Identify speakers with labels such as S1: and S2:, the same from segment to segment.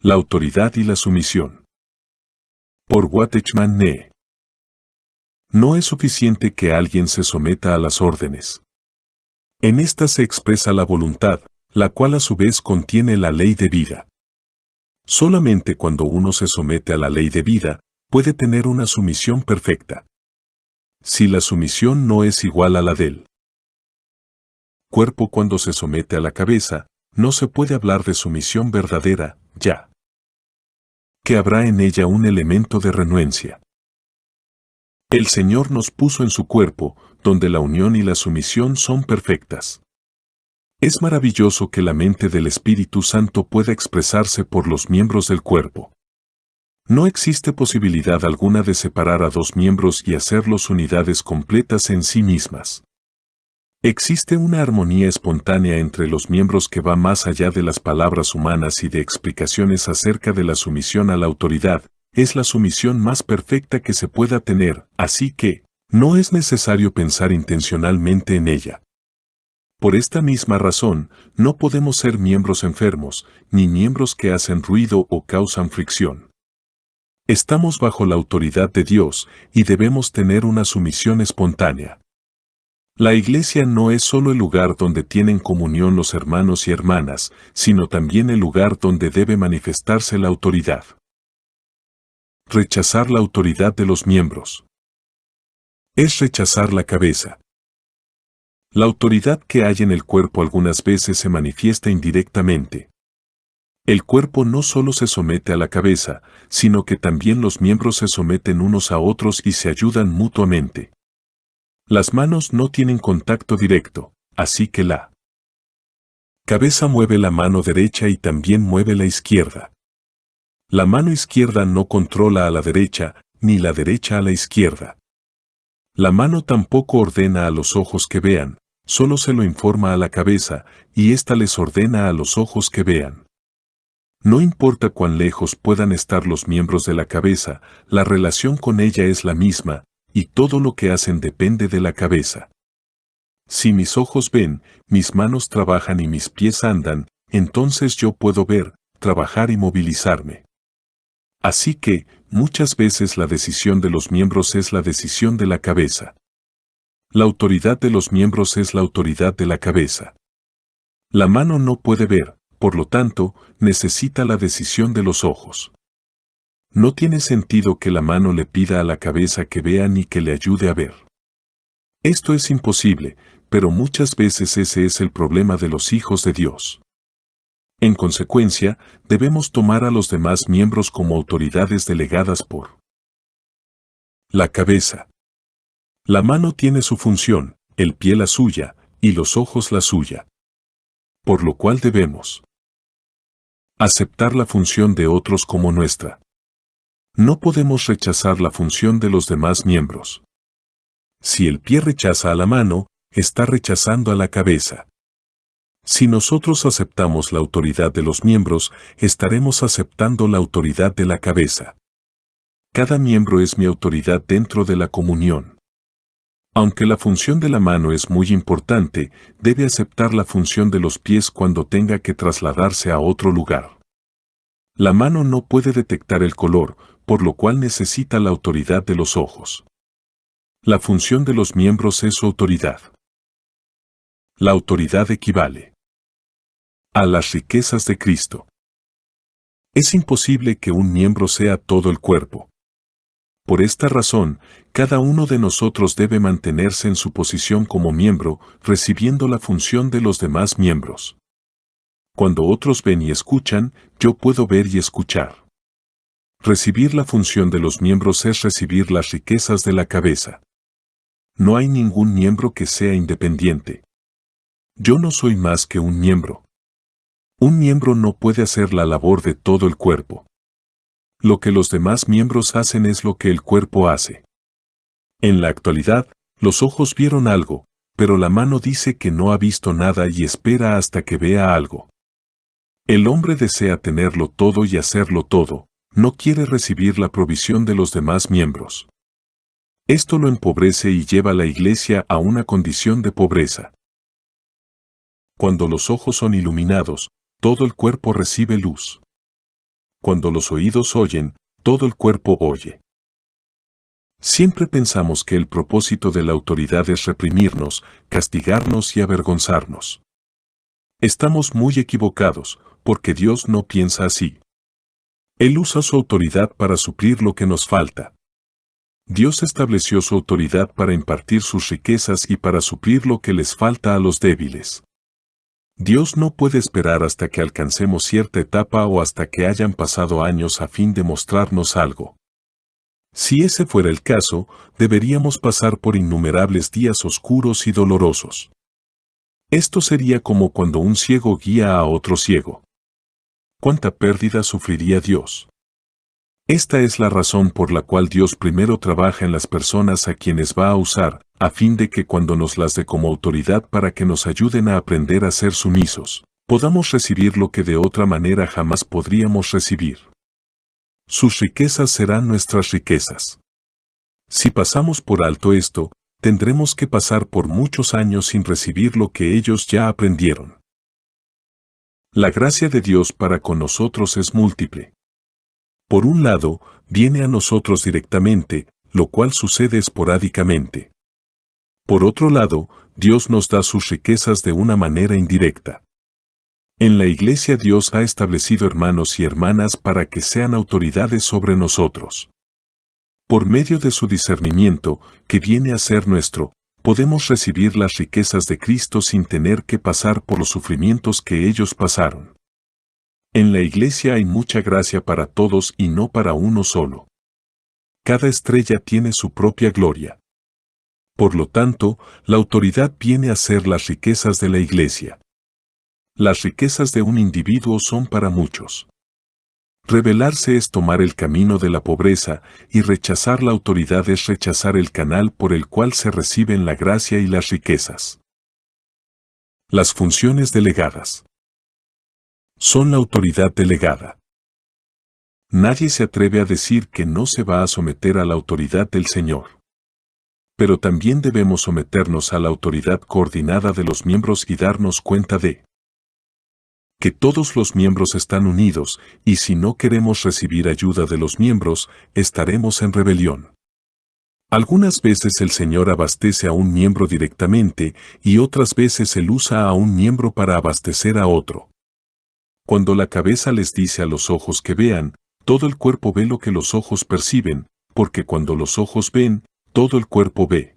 S1: La autoridad y la sumisión. Por Watchman Nee. No es suficiente que alguien se someta a las órdenes. En esta se expresa la voluntad, la cual a su vez contiene la ley de vida. Solamente cuando uno se somete a la ley de vida, puede tener una sumisión perfecta. Si la sumisión no es igual a la del cuerpo cuando se somete a la cabeza, no se puede hablar de sumisión verdadera, ya que habrá en ella un elemento de renuencia. El Señor nos puso en su cuerpo, donde la unión y la sumisión son perfectas. Es maravilloso que la mente del Espíritu Santo pueda expresarse por los miembros del cuerpo. No existe posibilidad alguna de separar a dos miembros y hacerlos unidades completas en sí mismas. Existe una armonía espontánea entre los miembros que va más allá de las palabras humanas y de explicaciones acerca de la sumisión a la autoridad. Es la sumisión más perfecta que se pueda tener, así que no es necesario pensar intencionalmente en ella. Por esta misma razón, no podemos ser miembros enfermos, ni miembros que hacen ruido o causan fricción. Estamos bajo la autoridad de Dios y debemos tener una sumisión espontánea. La iglesia no es solo el lugar donde tienen comunión los hermanos y hermanas, sino también el lugar donde debe manifestarse la autoridad. Rechazar la autoridad de los miembros. Es rechazar la cabeza. La autoridad que hay en el cuerpo algunas veces se manifiesta indirectamente. El cuerpo no solo se somete a la cabeza, sino que también los miembros se someten unos a otros y se ayudan mutuamente. Las manos no tienen contacto directo, así que la cabeza mueve la mano derecha y también mueve la izquierda. La mano izquierda no controla a la derecha, ni la derecha a la izquierda. La mano tampoco ordena a los ojos que vean, solo se lo informa a la cabeza, y ésta les ordena a los ojos que vean. No importa cuán lejos puedan estar los miembros de la cabeza, la relación con ella es la misma, y todo lo que hacen depende de la cabeza. Si mis ojos ven, mis manos trabajan y mis pies andan, entonces yo puedo ver, trabajar y movilizarme. Así que, muchas veces la decisión de los miembros es la decisión de la cabeza. La autoridad de los miembros es la autoridad de la cabeza. La mano no puede ver, por lo tanto, necesita la decisión de los ojos. No tiene sentido que la mano le pida a la cabeza que vea ni que le ayude a ver. Esto es imposible, pero muchas veces ese es el problema de los hijos de Dios. En consecuencia, debemos tomar a los demás miembros como autoridades delegadas por la cabeza. La mano tiene su función, el pie la suya, y los ojos la suya. Por lo cual debemos aceptar la función de otros como nuestra. No podemos rechazar la función de los demás miembros. Si el pie rechaza a la mano, está rechazando a la cabeza. Si nosotros aceptamos la autoridad de los miembros, estaremos aceptando la autoridad de la cabeza. Cada miembro es mi autoridad dentro de la comunión. Aunque la función de la mano es muy importante, debe aceptar la función de los pies cuando tenga que trasladarse a otro lugar. La mano no puede detectar el color, por lo cual necesita la autoridad de los ojos. La función de los miembros es su autoridad. La autoridad equivale a las riquezas de Cristo. Es imposible que un miembro sea todo el cuerpo. Por esta razón, cada uno de nosotros debe mantenerse en su posición como miembro, recibiendo la función de los demás miembros. Cuando otros ven y escuchan, yo puedo ver y escuchar. Recibir la función de los miembros es recibir las riquezas de la cabeza. No hay ningún miembro que sea independiente. Yo no soy más que un miembro. Un miembro no puede hacer la labor de todo el cuerpo. Lo que los demás miembros hacen es lo que el cuerpo hace. En la actualidad, los ojos vieron algo, pero la mano dice que no ha visto nada y espera hasta que vea algo. El hombre desea tenerlo todo y hacerlo todo, no quiere recibir la provisión de los demás miembros. Esto lo empobrece y lleva a la iglesia a una condición de pobreza. Cuando los ojos son iluminados, todo el cuerpo recibe luz. Cuando los oídos oyen, todo el cuerpo oye. Siempre pensamos que el propósito de la autoridad es reprimirnos, castigarnos y avergonzarnos. Estamos muy equivocados, porque Dios no piensa así. Él usa su autoridad para suplir lo que nos falta. Dios estableció su autoridad para impartir sus riquezas y para suplir lo que les falta a los débiles. Dios no puede esperar hasta que alcancemos cierta etapa o hasta que hayan pasado años a fin de mostrarnos algo. Si ese fuera el caso, deberíamos pasar por innumerables días oscuros y dolorosos. Esto sería como cuando un ciego guía a otro ciego. ¿Cuánta pérdida sufriría Dios? Esta es la razón por la cual Dios primero trabaja en las personas a quienes va a usar, a fin de que cuando nos las dé como autoridad para que nos ayuden a aprender a ser sumisos, podamos recibir lo que de otra manera jamás podríamos recibir. Sus riquezas serán nuestras riquezas. Si pasamos por alto esto, tendremos que pasar por muchos años sin recibir lo que ellos ya aprendieron. La gracia de Dios para con nosotros es múltiple. Por un lado, viene a nosotros directamente, lo cual sucede esporádicamente. Por otro lado, Dios nos da sus riquezas de una manera indirecta. En la Iglesia Dios ha establecido hermanos y hermanas para que sean autoridades sobre nosotros. Por medio de su discernimiento, que viene a ser nuestro, podemos recibir las riquezas de Cristo sin tener que pasar por los sufrimientos que ellos pasaron. En la Iglesia hay mucha gracia para todos y no para uno solo. Cada estrella tiene su propia gloria. Por lo tanto, la autoridad viene a ser las riquezas de la Iglesia. Las riquezas de un individuo son para muchos. Rebelarse es tomar el camino de la pobreza, y rechazar la autoridad es rechazar el canal por el cual se reciben la gracia y las riquezas. Las funciones delegadas son la autoridad delegada. Nadie se atreve a decir que no se va a someter a la autoridad del Señor. Pero también debemos someternos a la autoridad coordinada de los miembros y darnos cuenta de que todos los miembros están unidos, y si no queremos recibir ayuda de los miembros, estaremos en rebelión. Algunas veces el Señor abastece a un miembro directamente, y otras veces Él usa a un miembro para abastecer a otro. Cuando la cabeza les dice a los ojos que vean, todo el cuerpo ve lo que los ojos perciben, porque cuando los ojos ven, todo el cuerpo ve.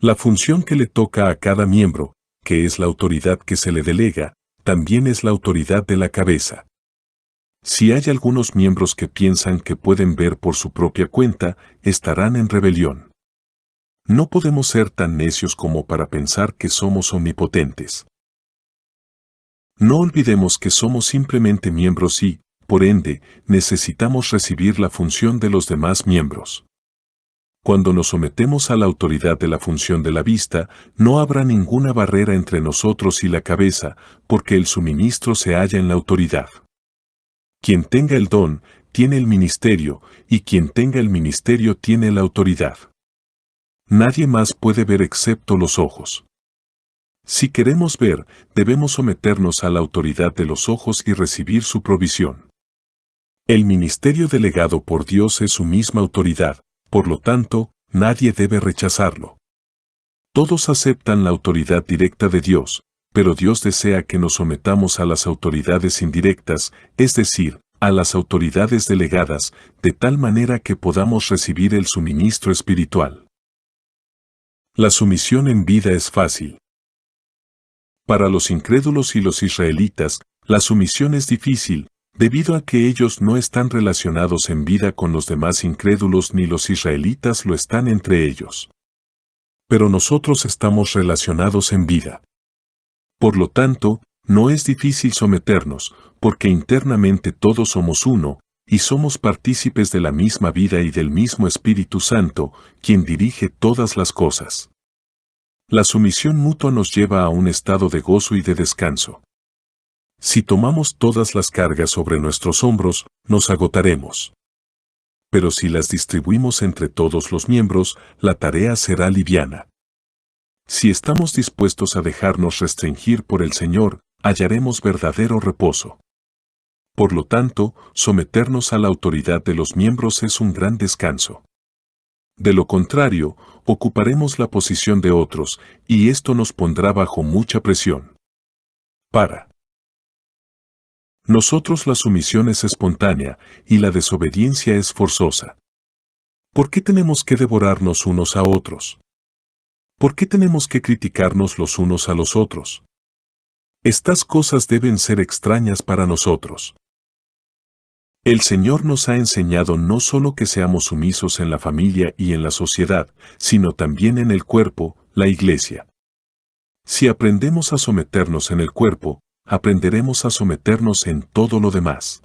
S1: La función que le toca a cada miembro, que es la autoridad que se le delega, también es la autoridad de la cabeza. Si hay algunos miembros que piensan que pueden ver por su propia cuenta, estarán en rebelión. No podemos ser tan necios como para pensar que somos omnipotentes. No olvidemos que somos simplemente miembros y, por ende, necesitamos recibir la función de los demás miembros. Cuando nos sometemos a la autoridad de la función de la vista, no habrá ninguna barrera entre nosotros y la cabeza, porque el suministro se halla en la autoridad. Quien tenga el don, tiene el ministerio, y quien tenga el ministerio tiene la autoridad. Nadie más puede ver excepto los ojos. Si queremos ver, debemos someternos a la autoridad de los ojos y recibir su provisión. El ministerio delegado por Dios es su misma autoridad, por lo tanto, nadie debe rechazarlo. Todos aceptan la autoridad directa de Dios, pero Dios desea que nos sometamos a las autoridades indirectas, es decir, a las autoridades delegadas, de tal manera que podamos recibir el suministro espiritual. La sumisión en vida es fácil. Para los incrédulos y los israelitas, la sumisión es difícil, debido a que ellos no están relacionados en vida con los demás incrédulos ni los israelitas lo están entre ellos. Pero nosotros estamos relacionados en vida. Por lo tanto, no es difícil someternos, porque internamente todos somos uno, y somos partícipes de la misma vida y del mismo Espíritu Santo, quien dirige todas las cosas. La sumisión mutua nos lleva a un estado de gozo y de descanso. Si tomamos todas las cargas sobre nuestros hombros, nos agotaremos. Pero si las distribuimos entre todos los miembros, la tarea será liviana. Si estamos dispuestos a dejarnos restringir por el Señor, hallaremos verdadero reposo. Por lo tanto, someternos a la autoridad de los miembros es un gran descanso. De lo contrario, ocuparemos la posición de otros, y esto nos pondrá bajo mucha presión. Para nosotros la sumisión es espontánea, y la desobediencia es forzosa. ¿Por qué tenemos que devorarnos unos a otros? ¿Por qué tenemos que criticarnos los unos a los otros? Estas cosas deben ser extrañas para nosotros. El Señor nos ha enseñado no solo que seamos sumisos en la familia y en la sociedad, sino también en el cuerpo, la iglesia. Si aprendemos a someternos en el cuerpo, aprenderemos a someternos en todo lo demás.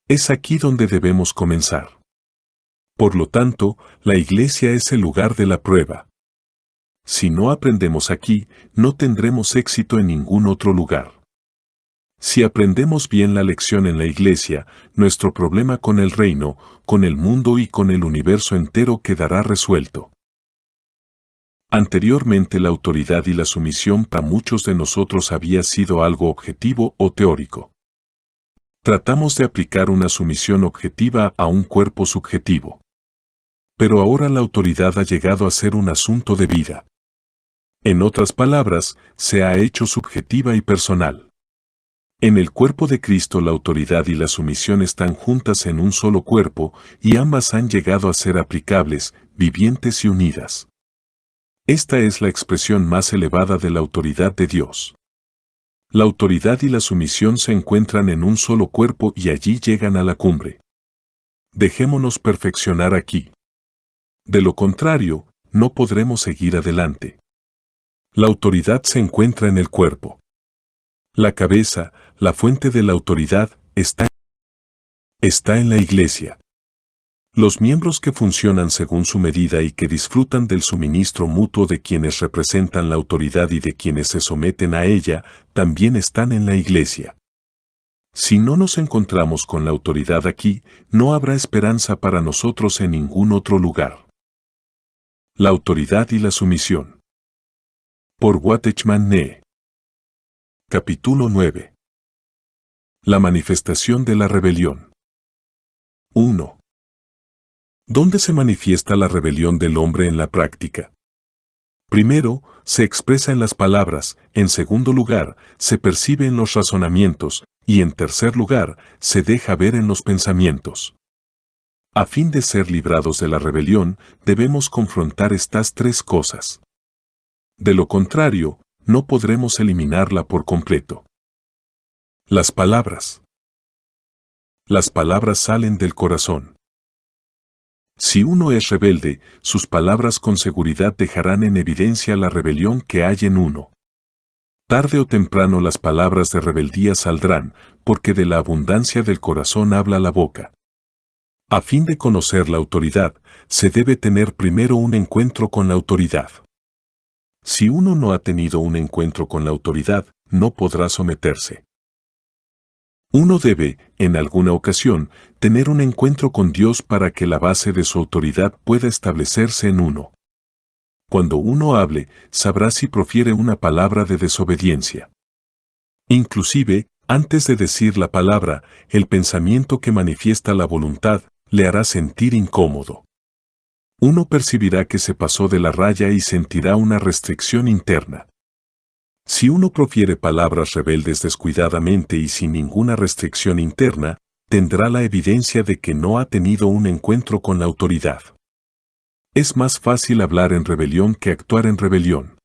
S1: Es aquí donde debemos comenzar. Por lo tanto, la iglesia es el lugar de la prueba. Si no aprendemos aquí, no tendremos éxito en ningún otro lugar. Si aprendemos bien la lección en la iglesia, nuestro problema con el reino, con el mundo y con el universo entero quedará resuelto. Anteriormente la autoridad y la sumisión para muchos de nosotros había sido algo objetivo o teórico. Tratamos de aplicar una sumisión objetiva a un cuerpo subjetivo. Pero ahora la autoridad ha llegado a ser un asunto de vida. En otras palabras, se ha hecho subjetiva y personal. En el cuerpo de Cristo la autoridad y la sumisión están juntas en un solo cuerpo, y ambas han llegado a ser aplicables, vivientes y unidas. Esta es la expresión más elevada de la autoridad de Dios. La autoridad y la sumisión se encuentran en un solo cuerpo y allí llegan a la cumbre. Dejémonos perfeccionar aquí. De lo contrario, no podremos seguir adelante. La autoridad se encuentra en el cuerpo. La cabeza, la fuente de la autoridad, está en la iglesia. Los miembros que funcionan según su medida y que disfrutan del suministro mutuo de quienes representan la autoridad y de quienes se someten a ella, también están en la iglesia. Si no nos encontramos con la autoridad aquí, no habrá esperanza para nosotros en ningún otro lugar. La autoridad y la sumisión. Por Watchman Nee. Capítulo 9. La manifestación de la rebelión. 1. ¿Dónde se manifiesta la rebelión del hombre en la práctica? Primero, se expresa en las palabras, en segundo lugar, se percibe en los razonamientos, y en tercer lugar, se deja ver en los pensamientos. A fin de ser librados de la rebelión, debemos confrontar estas tres cosas. De lo contrario, no podremos eliminarla por completo. Las palabras. Las palabras salen del corazón. Si uno es rebelde, sus palabras con seguridad dejarán en evidencia la rebelión que hay en uno. Tarde o temprano las palabras de rebeldía saldrán, porque de la abundancia del corazón habla la boca. A fin de conocer la autoridad, se debe tener primero un encuentro con la autoridad. Si uno no ha tenido un encuentro con la autoridad, no podrá someterse. Uno debe, en alguna ocasión, tener un encuentro con Dios para que la base de su autoridad pueda establecerse en uno. Cuando uno hable, sabrá si profiere una palabra de desobediencia. Inclusive, antes de decir la palabra, el pensamiento que manifiesta la voluntad, le hará sentir incómodo. Uno percibirá que se pasó de la raya y sentirá una restricción interna. Si uno profiere palabras rebeldes descuidadamente y sin ninguna restricción interna, tendrá la evidencia de que no ha tenido un encuentro con la autoridad. Es más fácil hablar en rebelión que actuar en rebelión.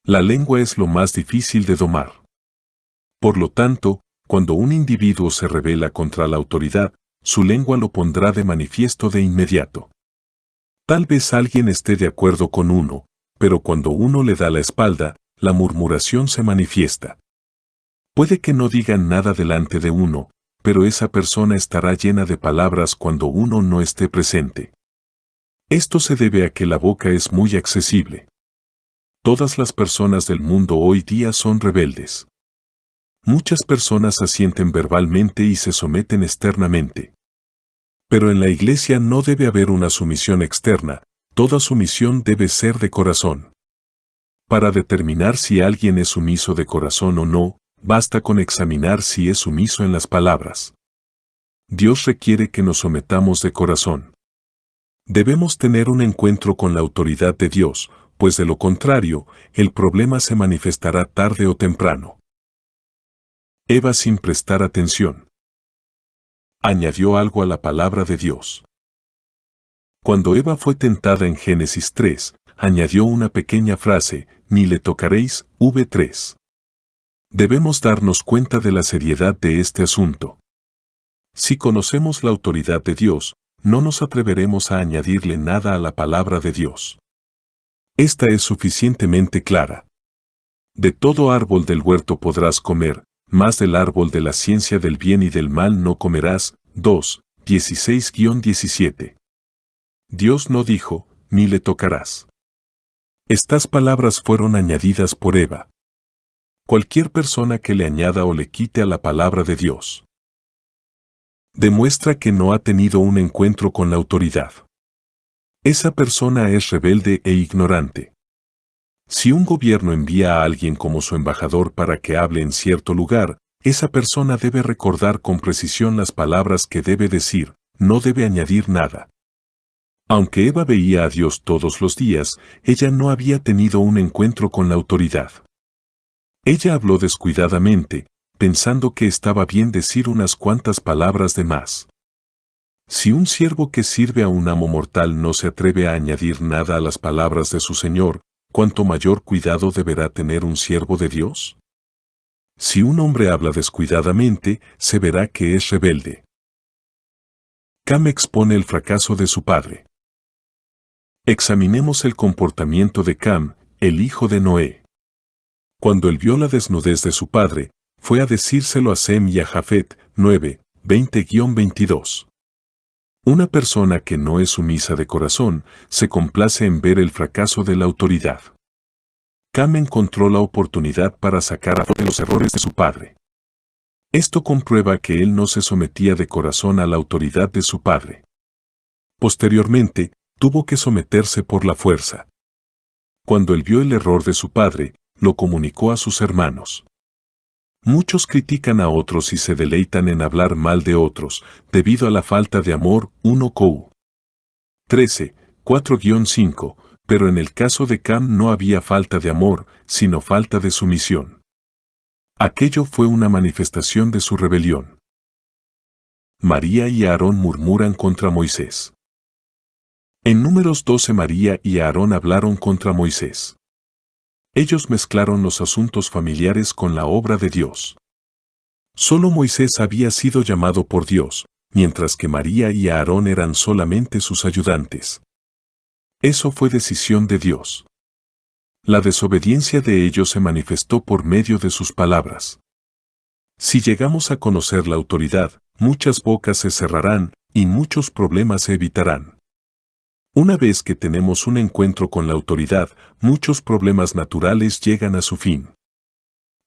S1: La lengua es lo más difícil de domar. Por lo tanto, cuando un individuo se rebela contra la autoridad, su lengua lo pondrá de manifiesto de inmediato. Tal vez alguien esté de acuerdo con uno, pero cuando uno le da la espalda, la murmuración se manifiesta. Puede que no digan nada delante de uno, pero esa persona estará llena de palabras cuando uno no esté presente. Esto se debe a que la boca es muy accesible. Todas las personas del mundo hoy día son rebeldes. Muchas personas asienten verbalmente y se someten externamente. Pero en la iglesia no debe haber una sumisión externa, toda sumisión debe ser de corazón. Para determinar si alguien es sumiso de corazón o no, basta con examinar si es sumiso en las palabras. Dios requiere que nos sometamos de corazón. Debemos tener un encuentro con la autoridad de Dios, pues de lo contrario, el problema se manifestará tarde o temprano. Eva, sin prestar atención, añadió algo a la palabra de Dios. Cuando Eva fue tentada en Génesis 3, añadió una pequeña frase, ni le tocaréis, v3. Debemos darnos cuenta de la seriedad de este asunto. Si conocemos la autoridad de Dios, no nos atreveremos a añadirle nada a la palabra de Dios. Esta es suficientemente clara. De todo árbol del huerto podrás comer, mas del árbol de la ciencia del bien y del mal no comerás. 2:16-17. Dios no dijo, ni le tocarás. Estas palabras fueron añadidas por Eva. Cualquier persona que le añada o le quite a la palabra de Dios demuestra que no ha tenido un encuentro con la autoridad. Esa persona es rebelde e ignorante. Si un gobierno envía a alguien como su embajador para que hable en cierto lugar, esa persona debe recordar con precisión las palabras que debe decir, no debe añadir nada. Aunque Eva veía a Dios todos los días, ella no había tenido un encuentro con la autoridad. Ella habló descuidadamente, pensando que estaba bien decir unas cuantas palabras de más. Si un siervo que sirve a un amo mortal no se atreve a añadir nada a las palabras de su Señor, ¿cuánto mayor cuidado deberá tener un siervo de Dios? Si un hombre habla descuidadamente, se verá que es rebelde. Cam expone el fracaso de su padre. Examinemos el comportamiento de Cam, el hijo de Noé. Cuando él vio la desnudez de su padre, fue a decírselo a Sem y a Jafet. 9:20-22. Una persona que no es sumisa de corazón, se complace en ver el fracaso de la autoridad. Cam encontró la oportunidad para sacar a flote los errores de su padre. Esto comprueba que él no se sometía de corazón a la autoridad de su padre. Posteriormente, tuvo que someterse por la fuerza. Cuando él vio el error de su padre, lo comunicó a sus hermanos. Muchos critican a otros y se deleitan en hablar mal de otros, debido a la falta de amor. 1 Cou. 13, 4-5, pero en el caso de Cam no había falta de amor, sino falta de sumisión. Aquello fue una manifestación de su rebelión. María y Aarón murmuran contra Moisés. En Números 12 María y Aarón hablaron contra Moisés. Ellos mezclaron los asuntos familiares con la obra de Dios. Solo Moisés había sido llamado por Dios, mientras que María y Aarón eran solamente sus ayudantes. Eso fue decisión de Dios. La desobediencia de ellos se manifestó por medio de sus palabras. Si llegamos a conocer la autoridad, muchas bocas se cerrarán y muchos problemas se evitarán. Una vez que tenemos un encuentro con la autoridad, muchos problemas naturales llegan a su fin.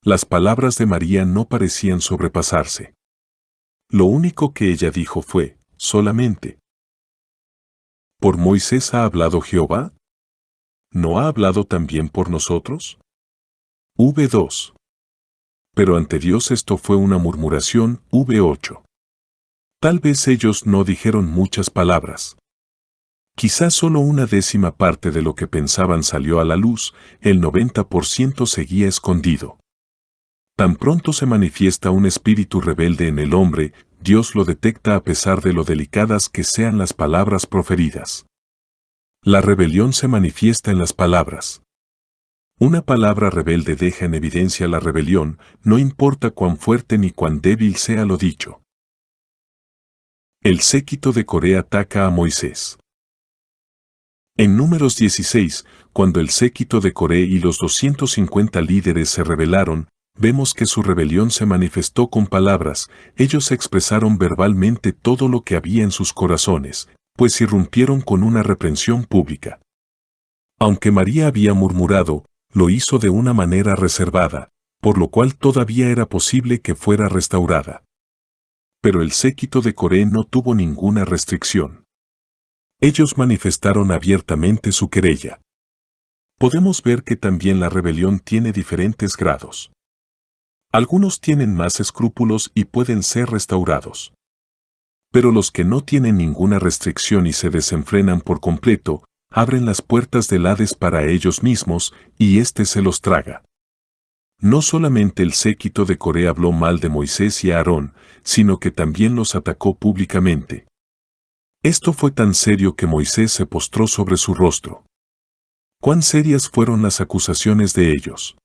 S1: Las palabras de María no parecían sobrepasarse. Lo único que ella dijo fue, solamente. ¿Por Moisés ha hablado Jehová? ¿No ha hablado también por nosotros? V2. Pero ante Dios esto fue una murmuración. V8. Tal vez ellos no dijeron muchas palabras. Quizás solo una décima parte de lo que pensaban salió a la luz, el 90% seguía escondido. Tan pronto se manifiesta un espíritu rebelde en el hombre, Dios lo detecta a pesar de lo delicadas que sean las palabras proferidas. La rebelión se manifiesta en las palabras. Una palabra rebelde deja en evidencia la rebelión, no importa cuán fuerte ni cuán débil sea lo dicho. El séquito de Coré ataca a Moisés. En Números 16, cuando el séquito de Coré y los 250 líderes se rebelaron, vemos que su rebelión se manifestó con palabras. Ellos expresaron verbalmente todo lo que había en sus corazones, pues irrumpieron con una reprensión pública. Aunque María había murmurado, lo hizo de una manera reservada, por lo cual todavía era posible que fuera restaurada. Pero el séquito de Coré no tuvo ninguna restricción. Ellos manifestaron abiertamente su querella. Podemos ver que también la rebelión tiene diferentes grados. Algunos tienen más escrúpulos y pueden ser restaurados. Pero los que no tienen ninguna restricción y se desenfrenan por completo, abren las puertas del Hades para ellos mismos, y éste se los traga. No solamente el séquito de Coré habló mal de Moisés y Aarón, sino que también los atacó públicamente. Esto fue tan serio que Moisés se postró sobre su rostro. ¿Cuán serias fueron las acusaciones de ellos?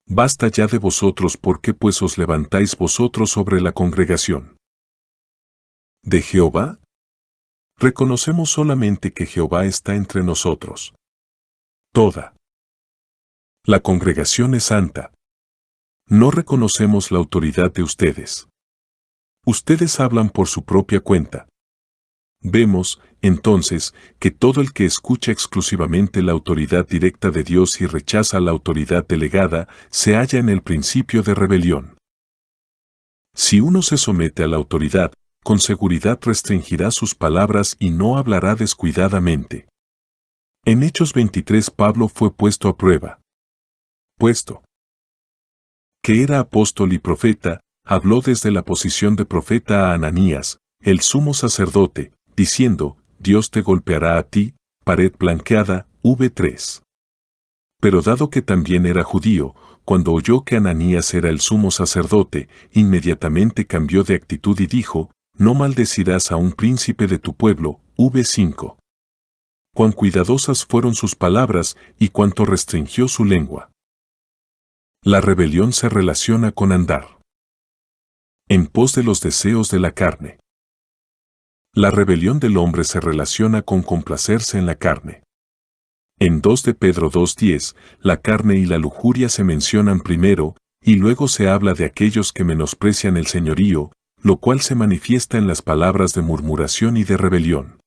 S1: Basta ya de vosotros, ¿por qué pues os levantáis vosotros sobre la congregación de Jehová? Reconocemos solamente que Jehová está entre nosotros. Toda la congregación es santa. No reconocemos la autoridad de ustedes. Ustedes hablan por su propia cuenta. Vemos, entonces, que todo el que escucha exclusivamente la autoridad directa de Dios y rechaza la autoridad delegada, se halla en el principio de rebelión. Si uno se somete a la autoridad, con seguridad restringirá sus palabras y no hablará descuidadamente. En Hechos 23 Pablo fue puesto a prueba. Puesto que era apóstol y profeta, habló desde la posición de profeta a Ananías, el sumo sacerdote, diciendo, Dios te golpeará a ti, pared blanqueada, v3. Pero dado que también era judío, cuando oyó que Ananías era el sumo sacerdote, inmediatamente cambió de actitud y dijo, no maldecirás a un príncipe de tu pueblo, v5. Cuán cuidadosas fueron sus palabras y cuánto restringió su lengua. La rebelión se relaciona con andar en pos de los deseos de la carne. La rebelión del hombre se relaciona con complacerse en la carne. En 2 de Pedro 2:10, la carne y la lujuria se mencionan primero, y luego se habla de aquellos que menosprecian el señorío, lo cual se manifiesta en las palabras de murmuración y de rebelión.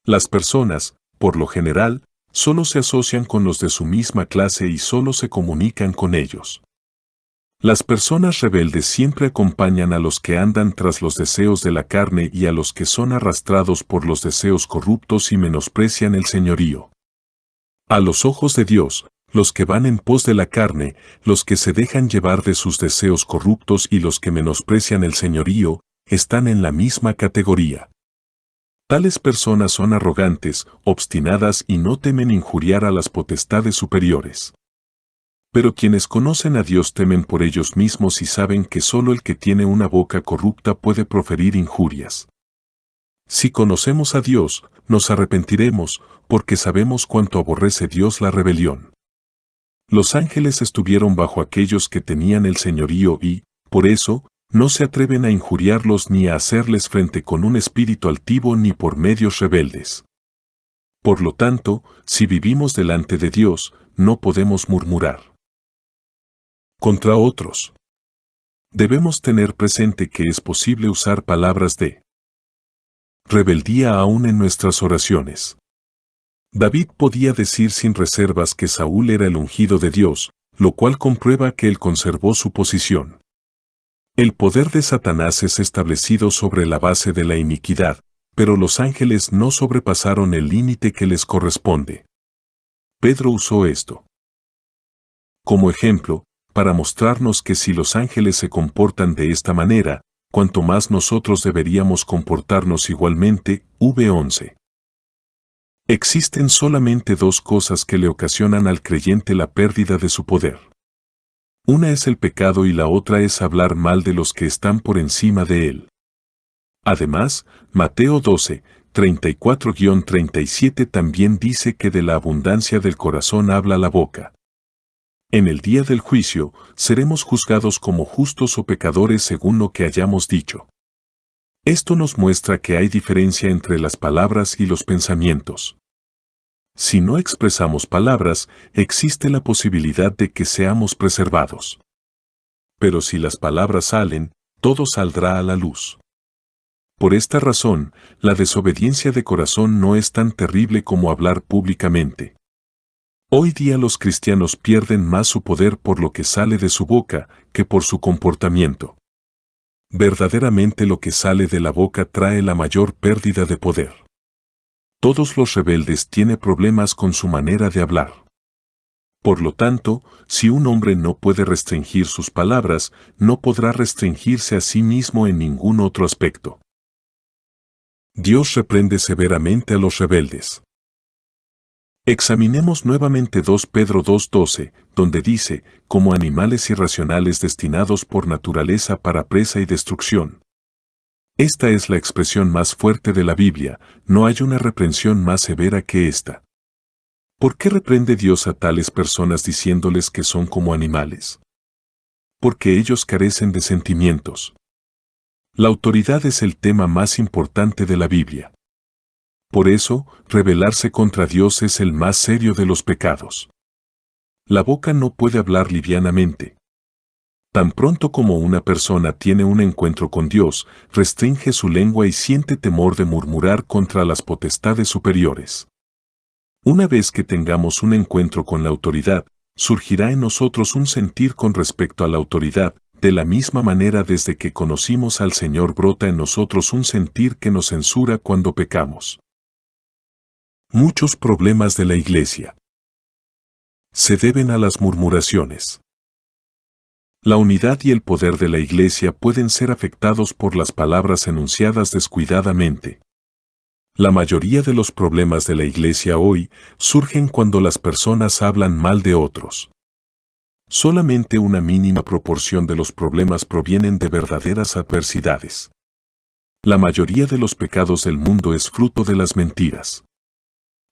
S1: Las personas, por lo general, solo se asocian con los de su misma clase y solo se comunican con ellos. Las personas rebeldes siempre acompañan a los que andan tras los deseos de la carne y a los que son arrastrados por los deseos corruptos y menosprecian el señorío. A los ojos de Dios, los que van en pos de la carne, los que se dejan llevar de sus deseos corruptos y los que menosprecian el señorío, están en la misma categoría. Tales personas son arrogantes, obstinadas y no temen injuriar a las potestades superiores. Pero quienes conocen a Dios temen por ellos mismos y saben que solo el que tiene una boca corrupta puede proferir injurias. Si conocemos a Dios, nos arrepentiremos, porque sabemos cuánto aborrece Dios la rebelión. Los ángeles estuvieron bajo aquellos que tenían el señorío y, por eso, no se atreven a injuriarlos ni a hacerles frente con un espíritu altivo ni por medios rebeldes. Por lo tanto, si vivimos delante de Dios, no podemos murmurar contra otros. Debemos tener presente que es posible usar palabras de rebeldía aún en nuestras oraciones. David podía decir sin reservas que Saúl era el ungido de Dios, lo cual comprueba que él conservó su posición. El poder de Satanás es establecido sobre la base de la iniquidad, pero los ángeles no sobrepasaron el límite que les corresponde. Pedro usó esto como ejemplo, para mostrarnos que si los ángeles se comportan de esta manera, cuanto más nosotros deberíamos comportarnos igualmente, v11. Existen solamente dos cosas que le ocasionan al creyente la pérdida de su poder. Una es el pecado y la otra es hablar mal de los que están por encima de él. Además, Mateo 12, 34-37 también dice que de la abundancia del corazón habla la boca. En el día del juicio, seremos juzgados como justos o pecadores según lo que hayamos dicho. Esto nos muestra que hay diferencia entre las palabras y los pensamientos. Si no expresamos palabras, existe la posibilidad de que seamos preservados. Pero si las palabras salen, todo saldrá a la luz. Por esta razón, la desobediencia de corazón no es tan terrible como hablar públicamente. Hoy día los cristianos pierden más su poder por lo que sale de su boca que por su comportamiento. Verdaderamente lo que sale de la boca trae la mayor pérdida de poder. Todos los rebeldes tienen problemas con su manera de hablar. Por lo tanto, si un hombre no puede restringir sus palabras, no podrá restringirse a sí mismo en ningún otro aspecto. Dios reprende severamente a los rebeldes. Examinemos nuevamente 2 Pedro 2:12, donde dice, como animales irracionales destinados por naturaleza para presa y destrucción. Esta es la expresión más fuerte de la Biblia, no hay una reprensión más severa que esta. ¿Por qué reprende Dios a tales personas diciéndoles que son como animales? Porque ellos carecen de sentimientos. La autoridad es el tema más importante de la Biblia. Por eso, rebelarse contra Dios es el más serio de los pecados. La boca no puede hablar livianamente. Tan pronto como una persona tiene un encuentro con Dios, restringe su lengua y siente temor de murmurar contra las potestades superiores. Una vez que tengamos un encuentro con la autoridad, surgirá en nosotros un sentir con respecto a la autoridad, de la misma manera desde que conocimos al Señor brota en nosotros un sentir que nos censura cuando pecamos. Muchos problemas de la Iglesia se deben a las murmuraciones. La unidad y el poder de la Iglesia pueden ser afectados por las palabras enunciadas descuidadamente. La mayoría de los problemas de la Iglesia hoy surgen cuando las personas hablan mal de otros. Solamente una mínima proporción de los problemas provienen de verdaderas adversidades. La mayoría de los pecados del mundo es fruto de las mentiras.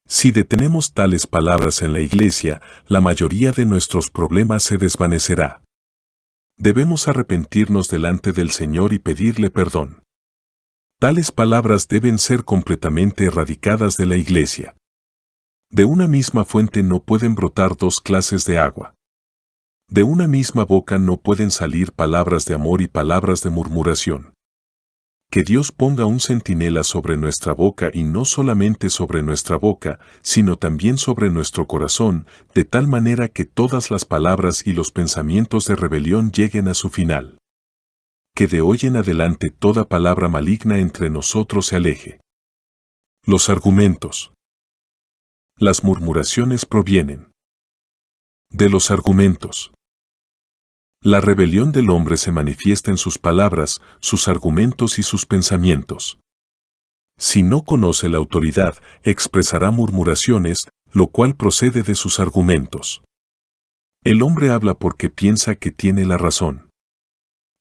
S1: Si detenemos tales palabras en la Iglesia, la mayoría de nuestros problemas se desvanecerá. Debemos arrepentirnos delante del Señor y pedirle perdón. Tales palabras deben ser completamente erradicadas de la Iglesia. De una misma fuente no pueden brotar dos clases de agua. De una misma boca no pueden salir palabras de amor y palabras de murmuración. Que Dios ponga un centinela sobre nuestra boca y no solamente sobre nuestra boca, sino también sobre nuestro corazón, de tal manera que todas las palabras y los pensamientos de rebelión lleguen a su final. Que de hoy en adelante toda palabra maligna entre nosotros se aleje. Los argumentos. Las murmuraciones provienen de los argumentos. La rebelión del hombre se manifiesta en sus palabras, sus argumentos y sus pensamientos. Si no conoce la autoridad, expresará murmuraciones, lo cual procede de sus argumentos. El hombre habla porque piensa que tiene la razón.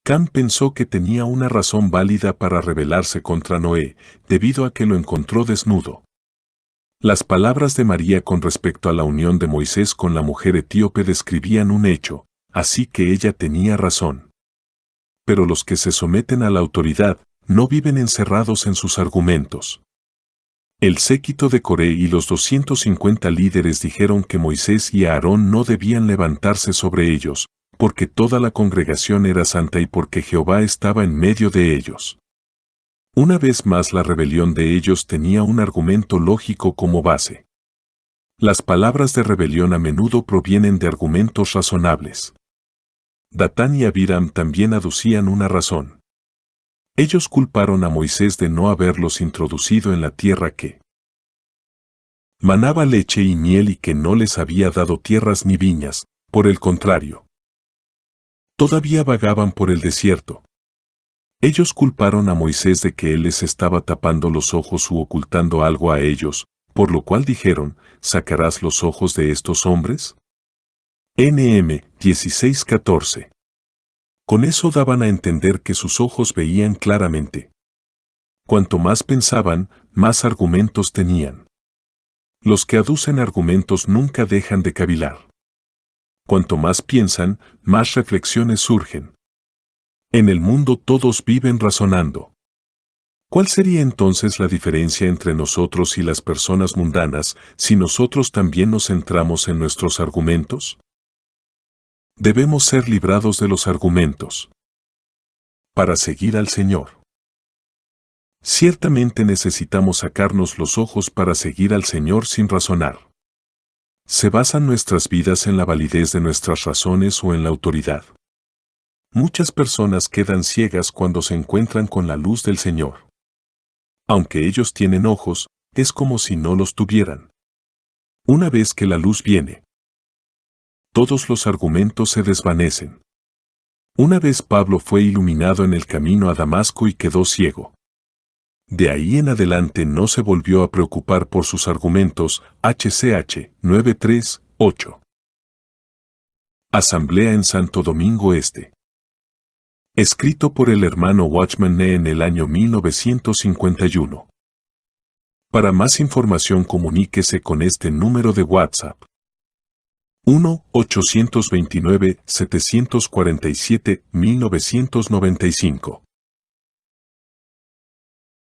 S1: Cam pensó que tenía una razón válida para rebelarse contra Noé, debido a que lo encontró desnudo. Las palabras de María con respecto a la unión de Moisés con la mujer etíope describían un hecho, así que ella tenía razón. Pero los que se someten a la autoridad no viven encerrados en sus argumentos. El séquito de Coré y los 250 líderes dijeron que Moisés y Aarón no debían levantarse sobre ellos, porque toda la congregación era santa y porque Jehová estaba en medio de ellos. Una vez más la rebelión de ellos tenía un argumento lógico como base. Las palabras de rebelión a menudo provienen de argumentos razonables. Datán y Abiram también aducían una razón. Ellos culparon a Moisés de no haberlos introducido en la tierra que manaba leche y miel y que no les había dado tierras ni viñas, por el contrario. Todavía vagaban por el desierto. Ellos culparon a Moisés de que él les estaba tapando los ojos u ocultando algo a ellos, por lo cual dijeron, ¿sacarás los ojos de estos hombres? NM 16:14. Con eso daban a entender que sus ojos veían claramente. Cuanto más pensaban, más argumentos tenían. Los que aducen argumentos nunca dejan de cavilar. Cuanto más piensan, más reflexiones surgen. En el mundo todos viven razonando. ¿Cuál sería entonces la diferencia entre nosotros y las personas mundanas si nosotros también nos centramos en nuestros argumentos? Debemos ser librados de los argumentos para seguir al Señor. Ciertamente necesitamos sacarnos los ojos para seguir al Señor sin razonar. ¿Se basan nuestras vidas en la validez de nuestras razones o en la autoridad? Muchas personas quedan ciegas cuando se encuentran con la luz del Señor. Aunque ellos tienen ojos, es como si no los tuvieran. Una vez que la luz viene, todos los argumentos se desvanecen. Una vez Pablo fue iluminado en el camino a Damasco y quedó ciego. De ahí en adelante no se volvió a preocupar por sus argumentos. HCH 938. Asamblea en Santo Domingo Este. Escrito por el hermano Watchman Nee en el año 1951. Para más información comuníquese con este número de WhatsApp. 1-829-747-1995.